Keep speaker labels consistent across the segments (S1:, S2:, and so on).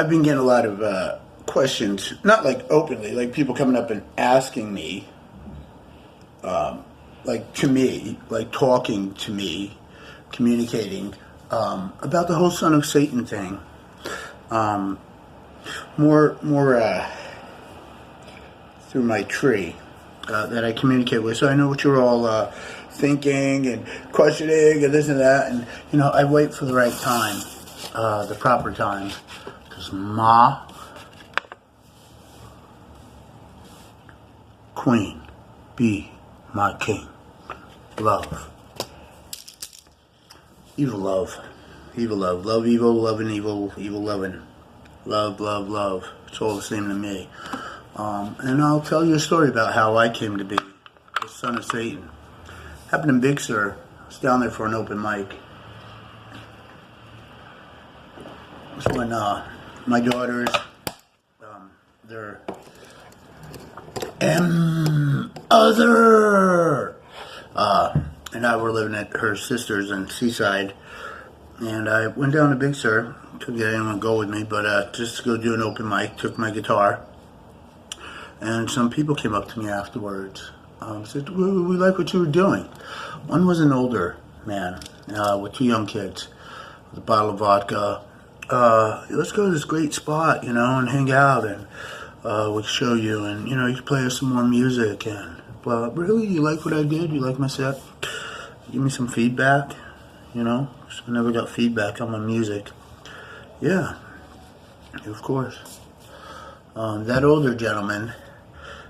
S1: I've been getting a lot of questions, not like openly, like people coming up and asking me, like to me, like talking to me, communicating about the whole son of Satan thing. More through my tree that I communicate with, so I know what you're all thinking and questioning and this and that, and I wait for the right time, the proper time, because Ma, Queen, be my king, love, evil love, evil love, love evil, loving evil, evil loving, love, love, love. It's all the same to me. And I'll tell you a story about how I came to be the son of Satan. Happened in Big Sur. I was down there for an open mic. It was when my daughters, their other, and I were living at her sister's in Seaside. And I went down to Big Sur. Couldn't get anyone to go with me, but just to go do an open mic, took my guitar. And some people came up to me afterwards. Said, we like what you were doing. One was an older man with two young kids, with a bottle of vodka. Let's go to this great spot, and hang out, and we'll show you, and you can play us some more music. And really, you like what I did? You like my set? Give me some feedback. I never got feedback on my music. Yeah, of course. That older gentleman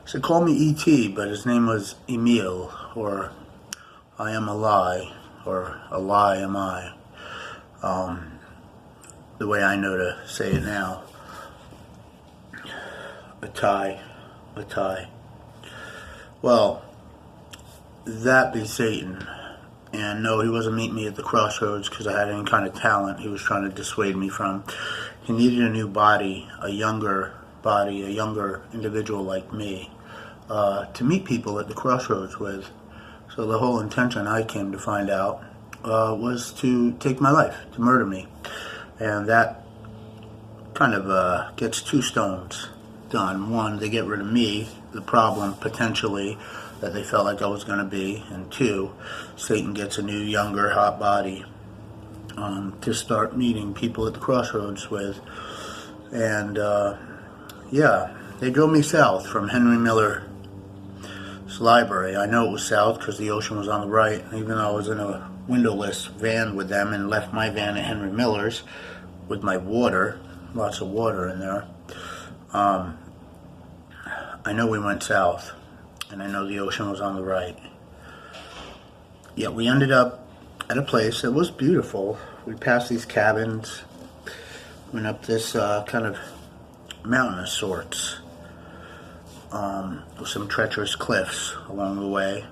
S1: said, call me E.T., but his name was Emil, or I am a lie, or a lie am I. The way I know to say it now. A tie. Well, that be Satan. And no, he wasn't meeting me at the crossroads because I had any kind of talent he was trying to dissuade me from. He needed a new body, a younger individual like me, to meet people at the crossroads with. So the whole intention, I came to find out, was to take my life, to murder me. And that kind of gets two stones done. One, they get rid of me, the problem, potentially, that they felt like I was going to be. And two, Satan gets a new, younger, hot body to start meeting people at the crossroads with. And, yeah, they drove me south from Henry Miller's library. I know it was south because the ocean was on the right, even though I was in a windowless van with them and left my van at Henry Miller's with my water, lots of water in there. I know we went south, and I know the ocean was on the right. Yet we ended up at a place that was beautiful. We passed these cabins, went up this kind of mountain of sorts, with some treacherous cliffs along the way.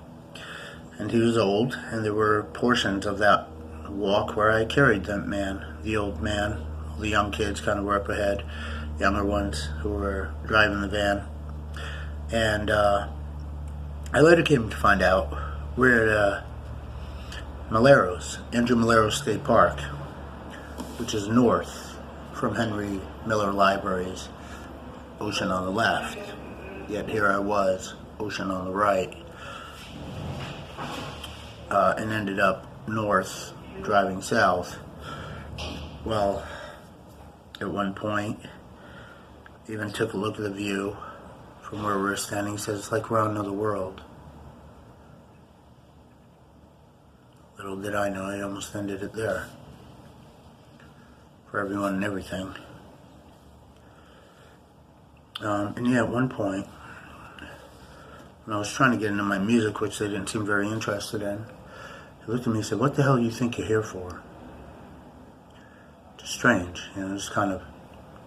S1: And he was old, and there were portions of that walk where I carried that man, the old man. The young kids kind of were up ahead, younger ones who were driving the van. And I later came to find out we're at Andrew Malero's State Park, which is north from Henry Miller Library's, ocean on the left. Yet here I was, ocean on the right, and ended up north, driving south. Well, at one point, even took a look at the view from where we were standing. He says, it's like we're on another world. Little did I know, I almost ended it there. For everyone and everything. And yeah, at one point, when I was trying to get into my music, which they didn't seem very interested in, he looked at me and said, what the hell do you think you're here for? Just strange, just kind of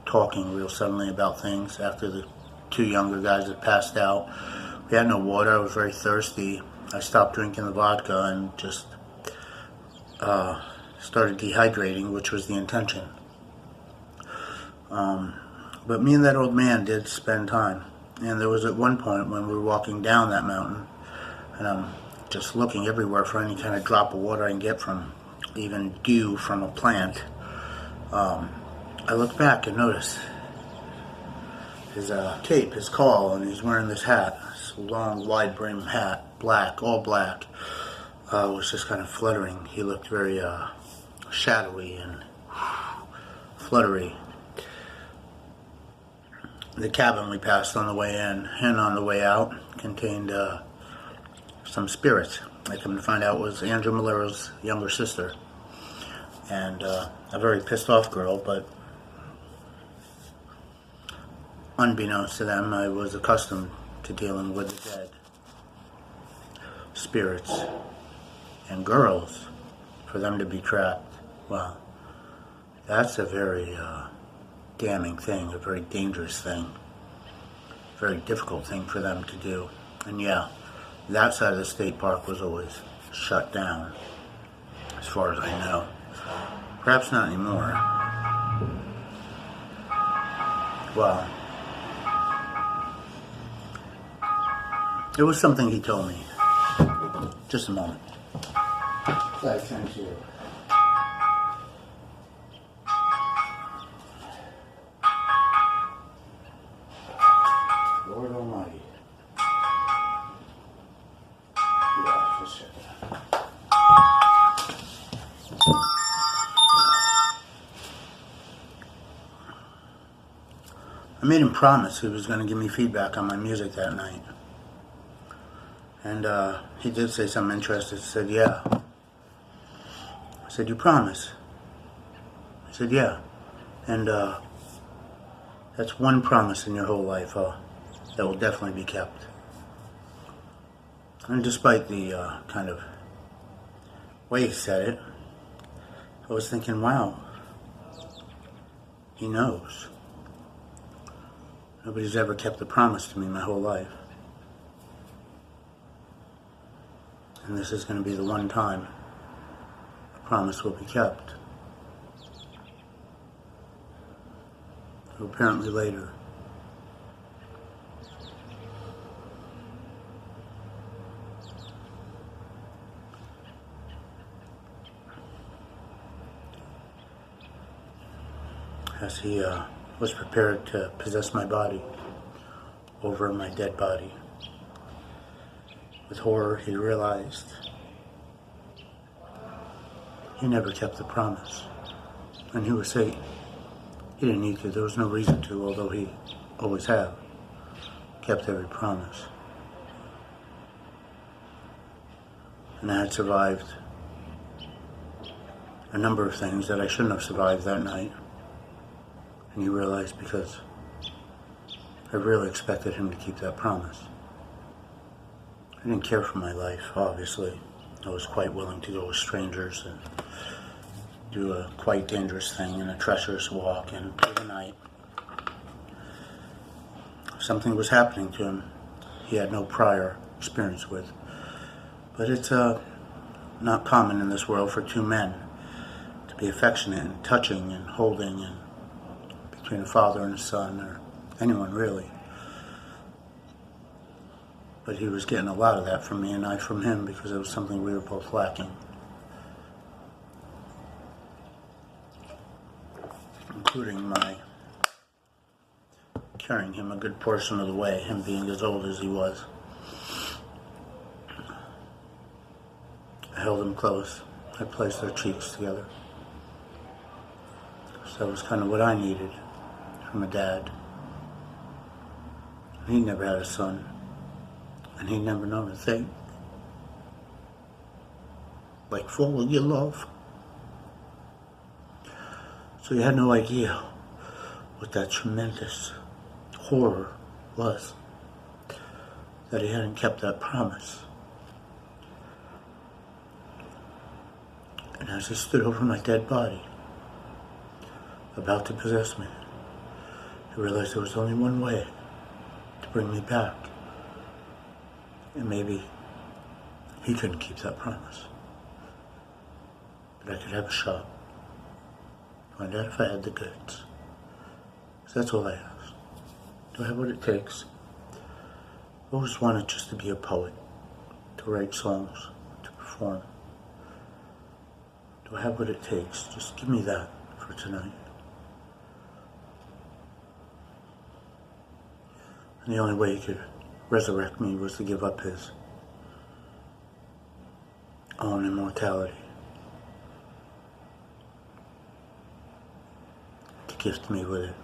S1: talking real suddenly about things after the two younger guys had passed out. We had no water. I was very thirsty. I stopped drinking the vodka and just started dehydrating, which was the intention. But me and that old man did spend time. And there was at one point when we were walking down that mountain, and I'm just looking everywhere for any kind of drop of water I can get from, even dew from a plant. I look back and notice his cape, his call, and he's wearing this hat, this long, wide brim hat, black, all black. Was just kind of fluttering. He looked very shadowy and fluttery. The cabin we passed on the way in and on the way out contained some spirits. I come to find out was Andrew Malero's younger sister, and a very pissed off girl, but unbeknownst to them, I was accustomed to dealing with the dead, spirits, and girls. For them to be trapped, well, that's a very damning thing, a very dangerous thing, very difficult thing for them to do. And yeah, that side of the state park was always shut down, as far as I know. Perhaps not anymore. Well, it was something he told me. Just a moment. Thank you. Lord Almighty. Yeah, for sure. I made him promise he was going to give me feedback on my music that night. And he did say something interesting. He said, yeah. I said, you promise? He said, yeah. And that's one promise in your whole life that will definitely be kept. And despite the kind of way he said it, I was thinking, wow, he knows. Nobody's ever kept a promise to me my whole life. And this is going to be the one time a promise will be kept. So apparently later. As he was prepared to possess my body over my dead body. With horror, he realized he never kept the promise. And he was saying he didn't need to. There was no reason to, although he always have kept every promise. And I had survived a number of things that I shouldn't have survived that night. And he realized because I really expected him to keep that promise. I didn't care for my life, obviously. I was quite willing to go with strangers and do a quite dangerous thing and a treacherous walk and through the night. Something was happening to him he had no prior experience with. But it's not common in this world for two men to be affectionate and touching and holding and between a father and a son, or anyone really. But he was getting a lot of that from me and I from him because it was something we were both lacking. Including my carrying him a good portion of the way, him being as old as he was. I held him close. I placed our cheeks together. So that was kind of what I needed from a dad. He never had a son. And he'd never known a thing like follow your love. So he had no idea what that tremendous horror was, that he hadn't kept that promise. And as he stood over my dead body, about to possess me, I realized there was only one way to bring me back. And maybe he couldn't keep that promise. But I could have a shot. Find out if I had the goods. So that's all I asked. Do I have what it takes? I always wanted just to be a poet, to write songs, to perform. Do I have what it takes? Just give me that for tonight. And the only way he could resurrect me was to give up his own immortality, to gift me with it,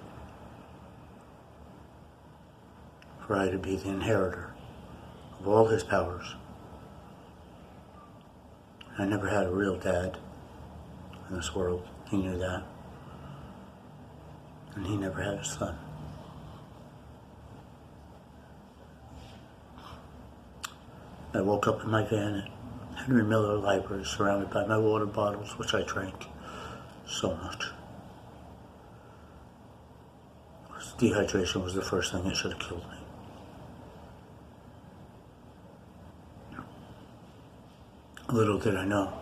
S1: for I to be the inheritor of all his powers. I never had a real dad in this world. He knew that. And he never had a son. I woke up in my van at Henry Miller Library, surrounded by my water bottles, which I drank so much. Dehydration was the first thing that should have killed me. Little did I know,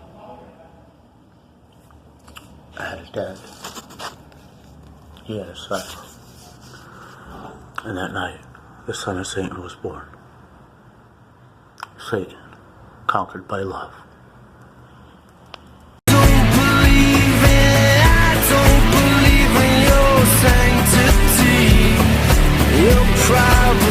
S1: I had a dad. He had a son. And that night, the son of Satan was born. Satan, conquered by love.
S2: I don't believe in your sanctity. You're proud.